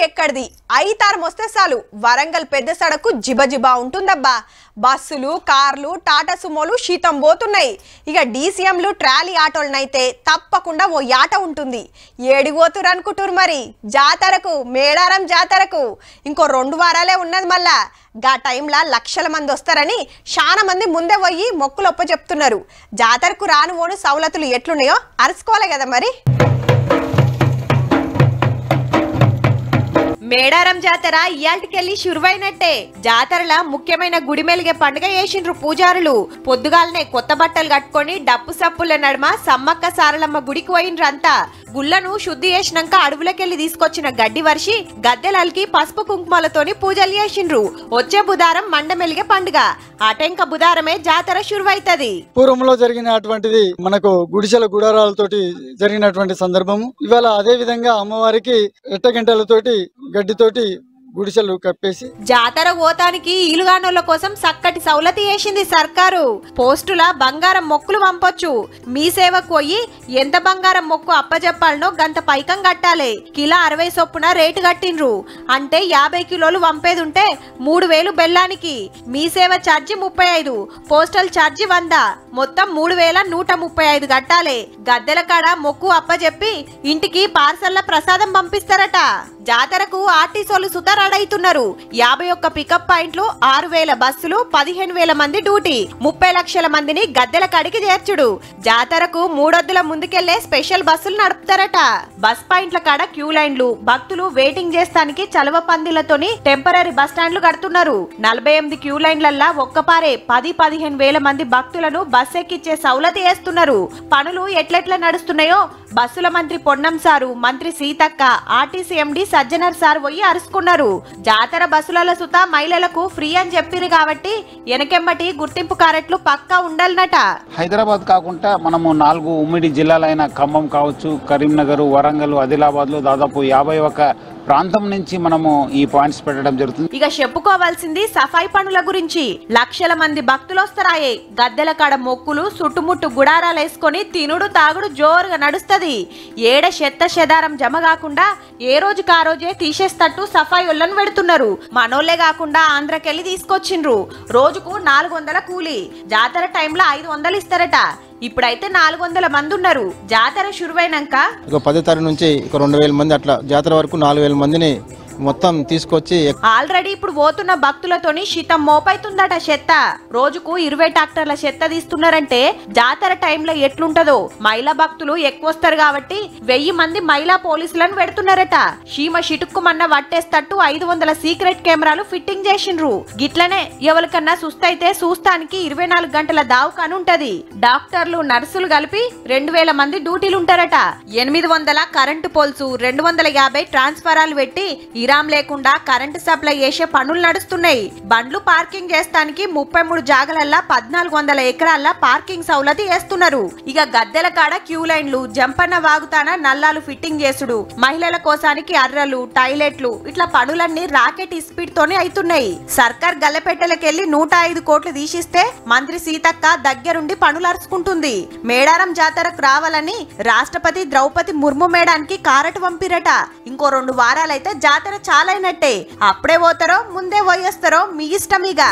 ఎక్కడిది ఐతారం వస్తే చాలు వరంగల్ పెద్ద సడకు జిబజిబా ఉంటుందబ్బా. బస్సులు, కార్లు, టాటా సుమోలు శీతం పోతున్నాయి. ఇక డీసీఎంలు, ట్రాలీ ఆటోలనైతే తప్పకుండా ఓ యాట ఉంటుంది. ఏడిపోతురు అనుకుంటురు మరి జాతరకు, మేడారం జాతరకు ఇంకో 2 వారాలే ఉన్నది. మళ్ళా గా టైంలో లక్షల మంది వస్తారని చాలా మంది ముందే పోయి మొక్కులు ఒప్ప చెప్తున్నారు. జాతరకు రానువోను సౌలతులు ఎట్లున్నాయో అరుచుకోవాలి కదా మరి. మేడారం జాతర ఇయాల్టికెళ్ళి శురువైనట్టే. జాతరల ముఖ్యమైన గుడిమెలిగే పండుగ చేసిండ్రు పూజారులు. పొద్దుగాలనే కొత్త బట్టలు కట్టుకొని డప్పు సప్పుల నడుమ సమ్మక్క సారలమ్మ గుడికి పోయిండ్రంతా. గుళ్లను శుద్ధి చేసినాక అడవులకెళ్లి తీసుకొచ్చిన గడ్డి వర్షి గద్దెలకి పసుపు కుంకుమలతోని పూజలు చేసిండ్రు. వచ్చే బుధారం మండమెలిగే పండుగ. అటెంక బుధారమే జాతర శురువైతది. పూర్వంలో జరిగినటువంటిది మనకు గుడిసెల గుడారాలతోటి జరిగినటువంటి సందర్భము. ఇవాళ అదే విధంగా అమ్మవారికి ఎట్టగంటలతోటి గడ్డితోటి గుడిసెలు కప్పేసి జాతర ఓతానికి ఈలుగానోళ్ల కోసం చక్కటి సౌలతి చేసింది సర్కారు. పోస్టుల బంగారం మొక్కులు పంపొచ్చు. మీ సేవకు పోయి ఎంత బంగారం మొక్కు అప్పజెప్పాలనో గంత పైకం కట్టాలి. కిలో 60 చొప్పున రేటు కట్టిండ్రు. అంటే 50 కిలోలు పంపేదుంటే 3000 బెల్లానికి. మీ సేవ ఛార్జీ 35, పోస్టల్ ఛార్జీ 100, మొత్తం 3135 కట్టాలి. గద్దెల కాడ మొక్కు అప్పజెప్పి ఇంటికి పార్సల్ల ప్రసాదం పంపిస్తారట. జాతరకు ఆర్టీసీలు సుతారాడైతున్నారు. 51 పికప్ పాయింట్లు, 6000 బస్సులు, 15000 మంది డ్యూటీ, 30 లక్షల మందిని గద్దెల కాడికి చేర్చుడు. జాతరకు 3 వద్దుల ముందుకెళ్లే స్పెషల్ బస్సులు నడుపుతారట. బస్ పాయింట్ల కాడ క్యూ లైన్లు, భక్తులు వెయిటింగ్ చేస్తానికి చలవ పందిలతోని టెంపరరీ బస్ స్టాండ్లు కడుతున్నారు. 48 క్యూ లైన్లల్లా ఒక్కపారే 10-15 వేల మంది భక్తులను బస్ ఎక్కిచ్చే సౌలతి చేస్తున్నారు. పనులు ఎట్లెట్లా నడుస్తున్నాయో బస్సుల మంత్రి పొన్నం సారు, మంత్రి సీతక్క, ఆర్టీసీ ఎండి సజ్జనర్ సార్ పోయి అరుచుకున్నారు. జాతర బస్సుల సుతా మహిళలకు ఫ్రీ అని చెప్పిరు కాబట్టి వెనకెమ్మటి గుర్తింపు కార్డులు పక్కా ఉండాలన్నట. హైదరాబాద్ కాకుండా మనము 4 ఉమ్మడి జిల్లాలైన ఖమ్మం కావచ్చు, కరీంనగర్, వరంగల్, ఆదిలాబాద్ లో దాదాపు 51 ప్రాంతం నుంచి మనము ఈ పాయింట్స్ పెట్టడం జరుగుతుంది. ఇక చెప్పుకోవాల్సింది సఫాయి పనుల గురించి. లక్షల మంది భక్తులు వస్తారాయే. గద్దెల కాడ మొక్కులు, చుట్టుముట్టు గుడారాలు వేసుకొని తినుడు తాగుడు జోరుగా నడుస్తది. ఏడ చెత్త చెదారం జమ కాకుండా ఏ రోజుకి ఆ రోజే తీసేస్తట్టు సఫాయి ఒళ్ళను పెడుతున్నారు. మనోళ్లే కాకుండా ఆంధ్రకెళ్లి తీసుకొచ్చిండ్రు. రోజుకు 400 కూలి. జాతర టైంలో 500 ఇస్తారట. ఇప్పుడైతే 400 మంది ఉన్నారు. జాతర శురువైనాక 10 తారీఖు నుంచి 2000 మంది అట్లా జాతర వరకు 4000 మందిని మొత్తం తీసుకొచ్చి ఆల్రెడీ ఇప్పుడు పోతున్న భక్తులతోని శీతం మోపైతుందట చెత్త. రోజుకు 20 ట్రాక్టర్ల చెత్త తీస్తున్నారంటే జాతర టైంలో ఎట్లుంటదో. మహిళా భక్తులు ఎక్కువ వస్తారు కాబట్టి 1000 మంది మహిళా పోలీసులను పెడుతున్నారట. సీమ షిటుక్కుమన్న వట్టేస్తట్టు 500 సీక్రెట్ కెమెరాలు ఫిట్టింగ్ చేసిండ్రు. గిట్లనే ఎవరికన్నా సుస్తైతే చూస్తానికి 24 గంటల దావకాను ఉంటది. డాక్టర్లు, నర్సులు కలిపి 2000 మంది డ్యూటీలు ఉంటారట. 800 కరెంటు పోల్స్, 250 ట్రాన్స్ఫారాలు పెట్టి ఇరాం లేకుండా కరెంటు సప్లై చేసే పనులు నడుస్తున్నాయి. బండ్లు పార్కింగ్ చేస్తానికి 33 జాగలల్లా 1400 ఎకరాల పార్కింగ్ సౌలతి చేస్తున్నారు. ఇక గద్దెల కాడ క్యూ లైన్లు, జంపన్న వాగుతాన నల్లాలు ఫిట్టింగ్ చేసుడు, మహిళల కోసానికి అర్రలు, టాయిలెట్లు, ఇట్లా పనులన్నీ రాకెట్ స్పీడ్ తోనే అవుతున్నాయి. సర్కార్ గల్లెపెట్టెలకెళ్లి 105 కోట్లు తీసిస్తే మంత్రి సీతక్క దగ్గరుండి పనులు అరుచుకుంటుంది. మేడారం జాతరకు రావాలని రాష్ట్రపతి ద్రౌపది ముర్ము మేడానికి కారట పంపిరట. ఇంకో 2 వారాలైతే జాతర చాలైనట్టే. అప్పుడే పోతారో ముందే పోయేస్తారో మీ ఇష్టం ఇక.